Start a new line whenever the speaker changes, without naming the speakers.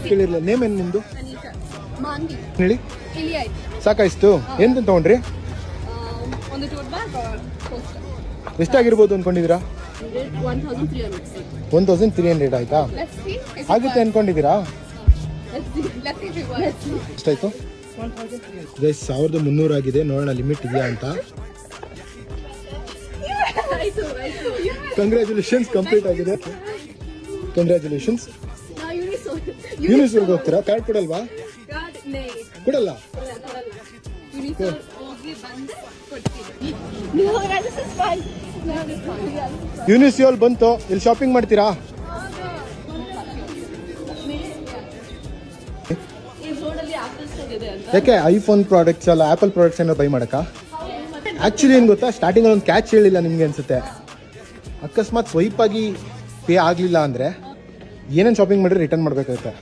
ಕೇಳಿರ್ಲಿಲ್ಲ. Name ಏನು ನಿಮ್ದು?
ಮಾನ್ವಿ.
ಹೇಳಿ.
ಇಲ್ಲಿ ಆಯ್ತು.
ಸಾಕಾಯ್ತು. ಏನು ತಗೊಂಡ್ರಿ?
ಒಂದು ಟೋಟ್ ಬ್ಯಾಗ್
ಎಷ್ಟಾಗಿರ್ಬೋದು ಅನ್ಕೊಂಡಿದ್ದೀರಾ?
1300.
1300 ಆಯ್ತಾ? ಆಗುತ್ತೆ ಅನ್ಕೊಂಡಿದ್ದೀರಾ? ಎಷ್ಟಾಯ್ತು? 1300 ಆಗಿದೆ. ನೋಡೋಣ ಲಿಮಿಟ್ ಇದೆಯಾ ಅಂತ. ಕಂಗ್ರ್ಯಾಚುಲೇಷನ್ಸ್, ಕಂಪ್ಲೀಟ್ ಆಗಿದೆ. ಕಂಗ್ರ್ಯಾಚುಲೇಷನ್ಸ್. ಯೂನಿಸೋರ್ಗೆ ಹೋಗ್ತೀರಾ? ಕಾರ್ಡ್ ಕೊಡಲ್ವಾ? ಕೊಡಲ್ಲ. ಯೂನಿಸಿಯೋಲ್ ಬಂತು. ಇಲ್ಲಿ ಶಾಪಿಂಗ್ ಮಾಡ್ತೀರಾ? ಯಾಕೆ ಐಫೋನ್ ಪ್ರಾಡಕ್ಟ್ಸ್ ಅಲ್ಲ ಆಪಲ್ ಪ್ರಾಡಕ್ಟ್ಸ್ ಏನೋ ಬೈ ಮಾಡಕ್ಕ? ಆಕ್ಚುಲಿ ಏನು ಗೊತ್ತಾ, ಸ್ಟಾರ್ಟಿಂಗ್ ಒಂದು ಕ್ಯಾಚ್ ಹೇಳಿಲ್ಲ ನಿಮ್ಗೆ ಅನ್ಸುತ್ತೆ. ಅಕಸ್ಮಾತ್ ಸ್ವೈಪ್ ಆಗಿ ಪೇ ಆಗಲಿಲ್ಲ ಅಂದರೆ ಏನೇನು ಶಾಪಿಂಗ್ ಮಾಡಿದ್ರೆ ರಿಟರ್ನ್ ಮಾಡಬೇಕಾಗುತ್ತೆ.